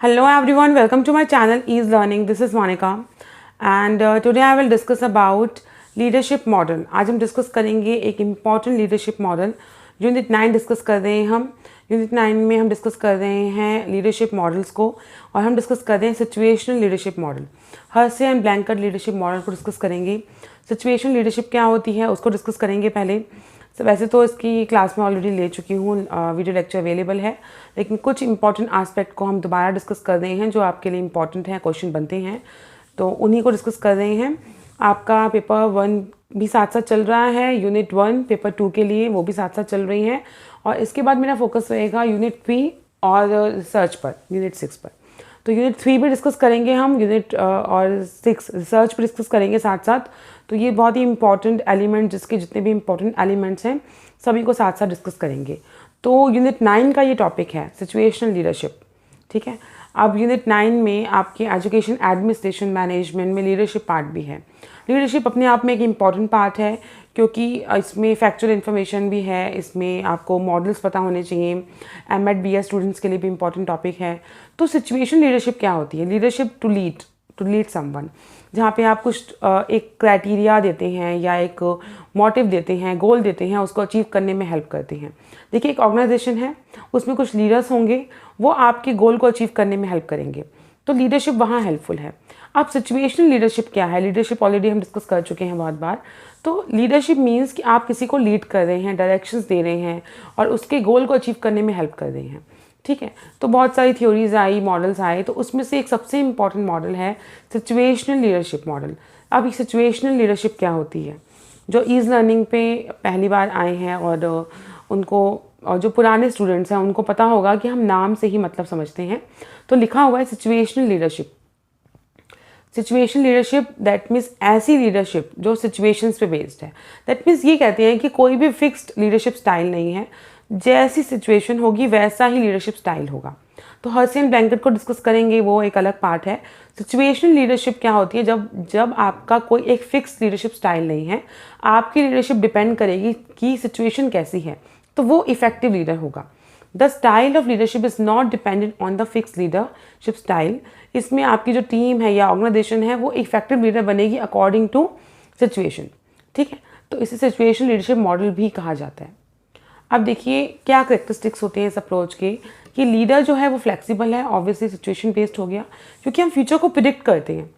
Hello everyone, welcome to my channel Ease Learning. This is Monica and today I will discuss about leadership model. आज हम discuss करेंगे एक important leadership model. Unit 9 discuss कर रहे हैं हम. Unit 9 में हम डिस्कस कर रहे हैं लीडरशिप मॉडल्स को और हम डिस्कस कर रहे हैं situational leadership model. Hershey and blanket leadership model को डिस्कस करेंगे. सिचुएशनल लीडरशिप क्या होती है उसको डिस्कस करेंगे पहले. वैसे तो इसकी क्लास में ऑलरेडी ले चुकी हूँ, वीडियो लेक्चर अवेलेबल है, लेकिन कुछ इंपॉर्टेंट आस्पेक्ट को हम दोबारा डिस्कस कर रहे हैं जो आपके लिए इंपॉर्टेंट हैं, क्वेश्चन बनते हैं, तो उन्हीं को डिस्कस कर रहे हैं. आपका पेपर 1 भी साथ साथ चल रहा है, यूनिट 1 पेपर 2 के लिए वो भी साथ साथ चल रही हैं, और इसके बाद मेरा फोकस रहेगा यूनिट 3 और रिसर्च पर, यूनिट 6 पर. तो यूनिट 3 भी डिस्कस करेंगे हम, यूनिट और 6 रिसर्च पर डिस्कस करेंगे साथ साथ. तो ये बहुत ही इंपॉर्टेंट एलिमेंट, जिसके जितने भी इंपॉर्टेंट एलिमेंट्स हैं सभी को साथ साथ डिस्कस करेंगे. तो यूनिट 9 का ये टॉपिक है सिचुएशनल लीडरशिप. ठीक है, अब यूनिट 9 में आपके एजुकेशन एडमिनिस्ट्रेशन मैनेजमेंट में लीडरशिप पार्ट भी है. लीडरशिप अपने आप में एक इम्पॉर्टेंट पार्ट है क्योंकि इसमें फैक्चुअल इन्फॉर्मेशन भी है, इसमें आपको मॉडल्स पता होने चाहिए. एमएड बीएस स्टूडेंट्स के लिए भी इम्पॉर्टेंट टॉपिक है. तो सिचुएशन लीडरशिप क्या होती है? लीडरशिप टू लीड समवन, जहाँ पे आप कुछ एक क्राइटेरिया देते हैं या एक मोटिव देते हैं, गोल देते हैं, उसको अचीव करने में हेल्प करते हैं. देखिए, एक ऑर्गेनाइजेशन है, उसमें कुछ लीडर्स होंगे, वो आपके गोल को अचीव करने में हेल्प करेंगे, तो लीडरशिप वहाँ हेल्पफुल है. अब सिचुएशनल लीडरशिप क्या है? लीडरशिप ऑलरेडी हम डिस्कस कर चुके हैं बहुत बार. तो लीडरशिप मीन्स कि आप किसी को लीड कर रहे हैं, डायरेक्शंस दे रहे हैं और उसके गोल को अचीव करने में हेल्प कर रहे हैं. ठीक है, तो बहुत सारी थ्योरीज आई, मॉडल्स आए, तो उसमें से एक सबसे इम्पॉर्टेंट मॉडल है सिचुएशनल लीडरशिप मॉडल. अब ये सिचुएशनल लीडरशिप क्या होती है? जो ईज लर्निंग पे पहली बार आए हैं और उनको, और जो पुराने स्टूडेंट्स हैं उनको पता होगा कि हम नाम से ही मतलब समझते हैं. तो लिखा हुआ है situational leadership. Situational leadership that means ऐसी लीडरशिप जो सिचुएशंस पे बेस्ड है. दैट मीन्स ये कहते हैं कि कोई भी फिक्स्ड लीडरशिप स्टाइल नहीं है, जैसी सिचुएशन होगी वैसा ही लीडरशिप स्टाइल होगा. तो हर्से एंड ब्लैंकेट को डिस्कस करेंगे, वो एक अलग पार्ट है. सिचुएशनल लीडरशिप क्या होती है? जब आपका कोई एक फिक्स लीडरशिप स्टाइल नहीं है, आपकी लीडरशिप डिपेंड करेगी कि सिचुएशन कैसी है, तो वो इफेक्टिव लीडर होगा. The style of leadership is not dependent on the fix leadership style. इसमें आपकी जो टीम है या ऑर्गेनाइजेशन है वो इफेक्टिव लीडर बनेगी अकॉर्डिंग टू सिचुएशन. ठीक है, तो इसे सिचुएशनल लीडरशिप मॉडल भी कहा जाता है. अब देखिए क्या करेक्टरिस्टिक्स होते हैं इस अप्रोच के, कि लीडर जो है वो फ्लेक्सिबल है, ऑब्वियसली सिचुएशन बेस्ड हो गया, क्योंकि हम फ्यूचर को प्रिडिक्ट करते हैं.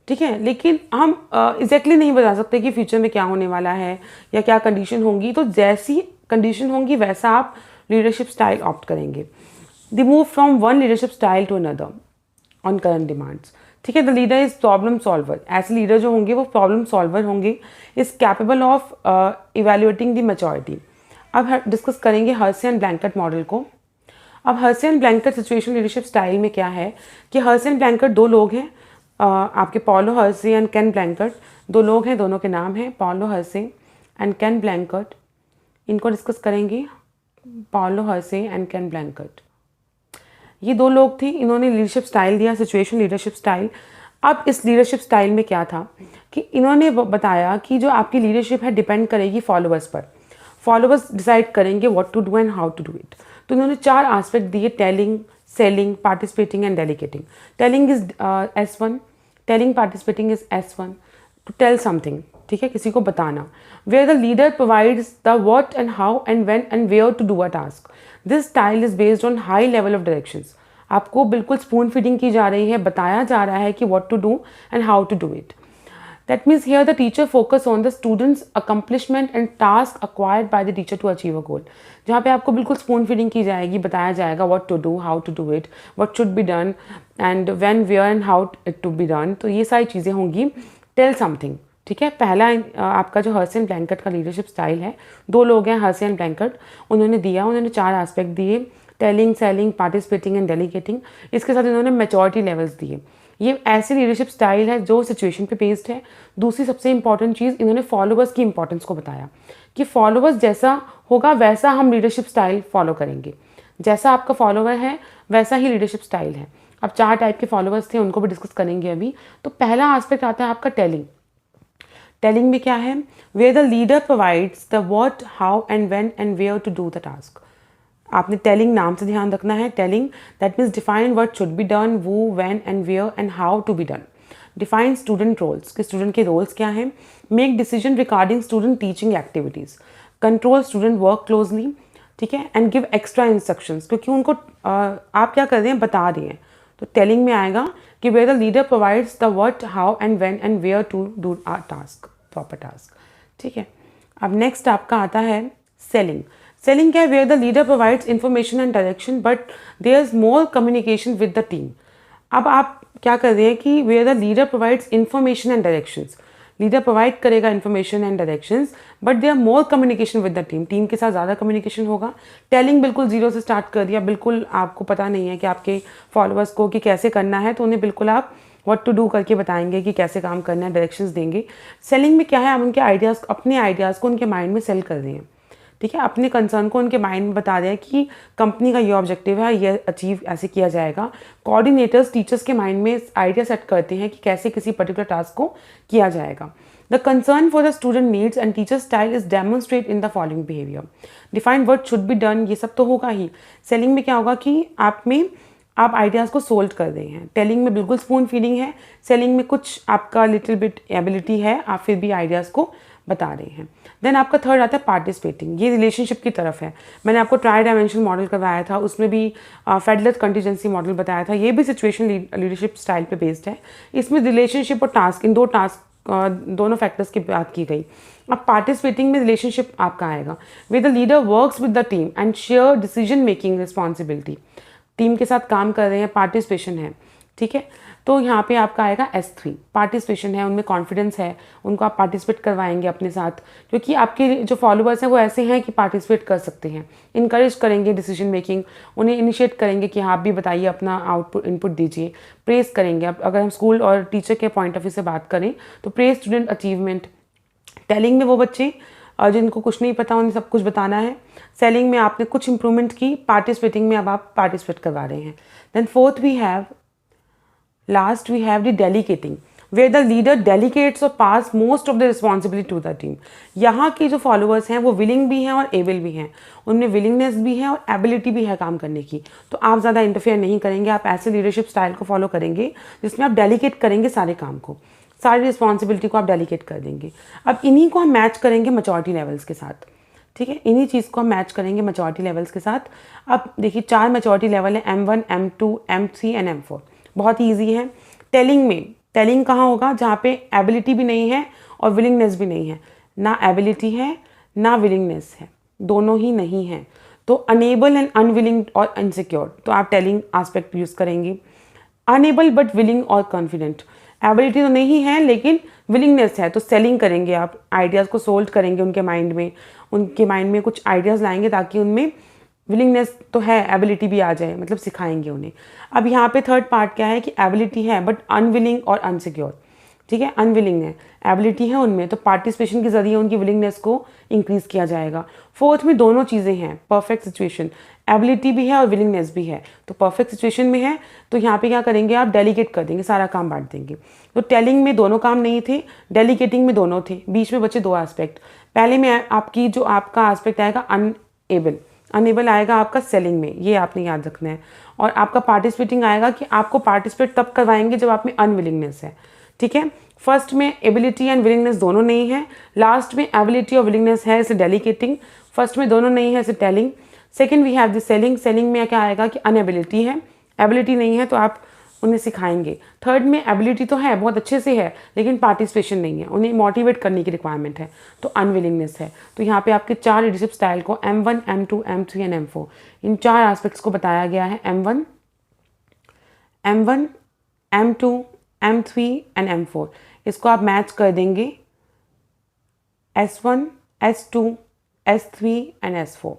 ठीक है, लेकिन हम एग्जैक्टली नहीं बता सकते कि फ्यूचर में क्या होने वाला है या क्या कंडीशन होंगी. तो जैसी कंडीशन होंगी वैसा आप लीडरशिप स्टाइल ऑप्ट करेंगे. The move from one leadership style to another on current demands. ठीक है, the leader is problem solver. ऐसे लीडर जो होंगे वो प्रॉब्लम सॉल्वर होंगे, is capable of evaluating the maturity. अब डिस्कस करेंगे हर्से एंड ब्लैंकेट मॉडल को. अब Hersey and Blanchard situation leadership style में क्या है कि हर्से एंड ब्लैंकेट दो लोग हैं, आपके Paul Hersey and Ken Blanchard. दो लोग हैं, दोनों के नाम हैं Paul Hersey and Ken Blanchard. इनको डिस्कस करेंगे, Paul Hersey and Ken Blanchard. ये दो लोग थे, इन्होंने लीडरशिप स्टाइल दिया, सिचुएशन लीडरशिप स्टाइल. अब इस लीडरशिप स्टाइल में क्या था कि इन्होंने बताया कि जो आपकी लीडरशिप है डिपेंड करेगी फॉलोअर्स पर. फॉलोअर्स डिसाइड करेंगे what to do and how to do it. तो इन्होंने 4 आस्पेक्ट दिए: telling, selling, participating and delegating. Telling is S1, telling participating is S1. To tell something, ठीक है, किसी को बताना. Where the leader provides the what and how and when and where to do a task. This style is based on high level of directions. आपको बिल्कुल spoon feeding की जा रही है, बताया जा रहा है कि what to do and how to do it. That means here the teacher focus on the students' accomplishment and task acquired by the teacher to achieve a goal. जहाँ पे आपको बिल्कुल स्पून फीडिंग की जाएगी, बताया जाएगा what to do, how to do it, what should be done and when, where and how it to be done. तो ये सारी चीज़ें होंगी. Tell something. ठीक है, पहला आपका जो हर्से एंड ब्लैंकेट का लीडरशिप स्टाइल है, दो लोग हैं हर्से एंड ब्लैंकेट, उन्होंने 4 एस्पेक्ट दिए: telling, selling, participating and delegating. इसके साथ इन्होंने मैच्योरिटी लेवल्स दिए. ये ऐसी लीडरशिप स्टाइल है जो सिचुएशन पे बेस्ड है. दूसरी सबसे इंपॉर्टेंट चीज़, इन्होंने फॉलोअर्स की इंपॉर्टेंस को बताया कि फॉलोअर्स जैसा होगा वैसा हम लीडरशिप स्टाइल फॉलो करेंगे. जैसा आपका फॉलोअर है वैसा ही लीडरशिप स्टाइल है. अब 4 टाइप के फॉलोअर्स थे, उनको भी डिस्कस करेंगे अभी. तो पहला एस्पेक्ट आता है आपका टेलिंग. टेलिंग में क्या है? Where the leader provides the what, how and when and where to do the task. आपने टेलिंग नाम से ध्यान रखना है। Telling that means define what should be done, वो, when and where and how to be done. Define student roles, कि student के roles क्या हैं। Make decision regarding student teaching activities. Control student work closely, ठीक है। And give extra instructions, क्योंकि उनको आप क्या कर रहे हैं, बता रहे हैं। तो टेलिंग में आएगा कि where the leader provides the what, how and when and where to do a task, proper task, ठीक है। अब नेक्स्ट आपका आता है सेलिंग। सेलिंग क्या है, where the leader provides information and direction but there is more communication with the team. अब आप क्या कर रहे हैं कि where the leader provides information and directions, leader provide करेगा information and directions but there more communication with the team, team के साथ ज़्यादा कम्युनिकेशन होगा। टेलिंग बिल्कुल जीरो से स्टार्ट कर दिया, बिल्कुल आपको पता नहीं है कि आपके फॉलोअर्स को कि कैसे करना है, तो उन्हें बिल्कुल आप व्हाट टू डू करके बताएंगे कि कैसे काम करना है, डायरेक्शंस देंगे। सेलिंग में क्या है, आप उनके आइडियाज़, अपने आइडियाज़ को उनके माइंड में सेल कर रहे हैं, ठीक है। अपने कंसर्न को उनके माइंड में बता रहे हैं कि कंपनी का ये ऑब्जेक्टिव है, ये अचीव ऐसे किया जाएगा। कोऑर्डिनेटर्स टीचर्स के माइंड में आइडिया सेट करते हैं कि कैसे किसी पर्टिकुलर टास्क को किया जाएगा। The concern for the student needs and teacher style is demonstrate in the following behaviour. Define what should be done, ये सब तो होगा ही। सेलिंग में क्या होगा कि आप आइडियाज़ को सोल्व कर रहे हैं। टेलिंग में बिल्कुल स्पून फीडिंग है, सेलिंग में कुछ आपका लिटिल बिट एबिलिटी है, आप फिर भी आइडियाज़ को बता रहे हैं। देन आपका थर्ड आता है पार्टिसिपेटिंग, ये रिलेशनशिप की तरफ है। मैंने आपको ट्राई डायमेंशनल मॉडल करवाया था, उसमें भी फेडरल कंटीजेंसी मॉडल बताया था, ये भी सिचुएशन लीडरशिप स्टाइल पे बेस्ड है। इसमें रिलेशनशिप और टास्क, इन दोनों फैक्टर्स की बात की गई। अब पार्टिसिपेटिंग में रिलेशनशिप आपका आएगा with the leader works with the team and share decision making responsibility, team के साथ काम कर रहे हैं, पार्टिसिपेशन है, ठीक है। तो यहाँ पे आपका आएगा S3, पार्टिसिपेशन है, उनमें कॉन्फिडेंस है, उनको आप पार्टिसिपेट करवाएंगे अपने साथ, क्योंकि आपके जो फॉलोअर्स हैं वो ऐसे हैं कि पार्टिसिपेट कर सकते हैं। इनकरेज करेंगे डिसीजन मेकिंग, उन्हें इनिशिएट करेंगे कि हाँ आप भी बताइए, अपना आउटपुट इनपुट दीजिए। प्रेज करेंगे, अब अगर हम स्कूल और टीचर के पॉइंट ऑफ व्यू से बात करें तो प्रेज स्टूडेंट अचीवमेंट। टेलिंग में वो बच्चे जिनको कुछ नहीं पता उन्हें सब कुछ बताना है। सेलिंग में आपने कुछ इंप्रूवमेंट की, पार्टिसिपेटिंग में अब आप पार्टिसिपेट करवा रहे हैं। Then fourth we have the delegating, where the leader delegates और pass most of the responsibility to the team. यहाँ के जो फॉलोअर्स हैं वो विलिंग भी हैं और एबल भी हैं, उनमें विलिंगनेस भी है और एबिलिटी भी है काम करने की। तो आप ज़्यादा इंटरफेयर नहीं करेंगे, आप ऐसे लीडरशिप स्टाइल को फॉलो करेंगे जिसमें आप डेलीगेट करेंगे सारे काम को, सारी रिस्पॉन्सिबिलिटी को आप डेलीगेट कर देंगे। अब इन्हीं को हम मैच करेंगे मैच्योरिटी लेवल्स के साथ, ठीक है। इन्हीं चीज़ को हम मैच करेंगे मैच्योरिटी लेवल्स के साथ। अब देखिए 4 मैच्योरिटी लेवल है, M1, M2, M3 and M4। बहुत ही ईजी है। टेलिंग कहाँ होगा, जहाँ पे एबिलिटी भी नहीं है और विलिंगनेस भी नहीं है। ना एबिलिटी है ना विलिंगनेस है, दोनों ही नहीं है, तो अनेबल एंड अनविलिंग और इनसिक्योर, तो आप टेलिंग आस्पेक्ट यूज़ करेंगे। अनेबल बट विलिंग और कॉन्फिडेंट, एबिलिटी तो नहीं है लेकिन विलिंगनेस है, तो सेलिंग करेंगे आप, आइडियाज़ को सोल्व करेंगे उनके माइंड में कुछ आइडियाज़ लाएंगे ताकि उनमें विलिंगनेस तो है, एबिलिटी भी आ जाए, मतलब सिखाएंगे उन्हें। अब यहाँ पे थर्ड पार्ट क्या है कि एबिलिटी है बट अनविलिंग और अनसिक्योर, ठीक है। अनविलिंग है, एबिलिटी है उनमें, तो पार्टिसिपेशन के जरिए उनकी विलिंगनेस को इंक्रीज़ किया जाएगा। फोर्थ में दोनों चीज़ें हैं, परफेक्ट सिचुएशन, एबिलिटी भी है और विलिंगनेस भी है, तो परफेक्ट सिचुएशन में है, तो यहाँ पे क्या करेंगे आप, डेलीगेट कर देंगे, सारा काम बांट देंगे। तो टेलिंग में दोनों काम नहीं थे, डेलीगेटिंग में दोनों थे, बीच में बचे 2 एस्पेक्ट। पहले में आपकी जो आपका एस्पेक्ट आएगा अनेबल आएगा आपका सेलिंग में, ये आपने याद रखना है। और आपका पार्टिसिपेटिंग आएगा कि आपको पार्टिसिपेट तब करवाएंगे जब आप में अनविलिंगनेस है, ठीक है। फर्स्ट में एबिलिटी एंड विलिंगनेस दोनों नहीं है, लास्ट में एबिलिटी और विलिंगनेस है, इसे डेलीगेटिंग। फर्स्ट में दोनों नहीं है, इसे telling. Second we have the selling में क्या आएगा कि अनएबिलिटी है, एबिलिटी नहीं है, तो आप उन्हें सिखाएंगे। थर्ड में एबिलिटी तो है, बहुत अच्छे से है, लेकिन पार्टिसिपेशन नहीं है, उन्हें मोटिवेट करने की रिक्वायरमेंट है, तो अनविलिंगनेस है। तो यहाँ पे आपके 4 लीडरशिप स्टाइल को M1, M2, M3 and M4, in 4 aspects को बताया गया है। M1, M2, M3 and M4, इसको आप मैच कर देंगे S1, S2, S3 and S4।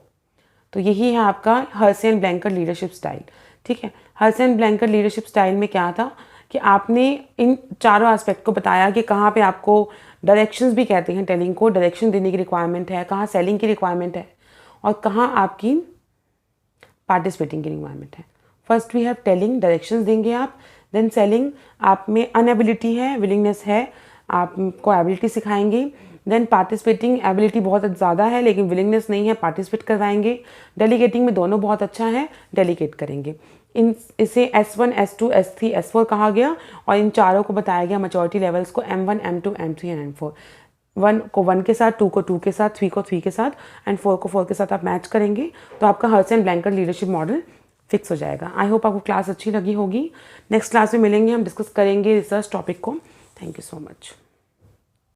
तो यही है आपका Hershey and blanket leadership style, ठीक है। Hershey and blanket leadership style में क्या था कि आपने इन चारों एस्पेक्ट को बताया कि कहाँ पे आपको डायरेक्शंस भी कहते हैं, टेलिंग को डायरेक्शन देने की रिक्वायरमेंट है, कहाँ सेलिंग की रिक्वायरमेंट है और कहाँ आपकी पार्टिसिपेटिंग की रिक्वायरमेंट है। First we have telling, directions देंगे आप। देन सेलिंग, आप में अनएबिलिटी है, विलिंगनेस है, आपको एबिलिटी सिखाएंगे। देन पार्टिसिपेटिंग एबिलिटी बहुत ज़्यादा है लेकिन विलिंगनेस नहीं है, पार्टिसिपेट करवाएंगे। डेलीगेटिंग में दोनों बहुत अच्छा है, डेलीगेट करेंगे। इसे S1, S2, S3, S4 कहा गया और इन चारों को बताया गया मैच्योरिटी लेवल्स को M1, M2, M3 and M4। 1 को 1 के साथ, 2 को 2 के साथ, 3 को 3 के साथ एंड 4 को 4 के साथ आप मैच करेंगे तो आपका हर्सन ब्लैंकेट लीडरशिप मॉडल फिक्स हो जाएगा। आई होप आपको क्लास अच्छी लगी होगी। नेक्स्ट क्लास में मिलेंगे, हम डिस्कस करेंगे रिसर्च टॉपिक को। Thank you so much.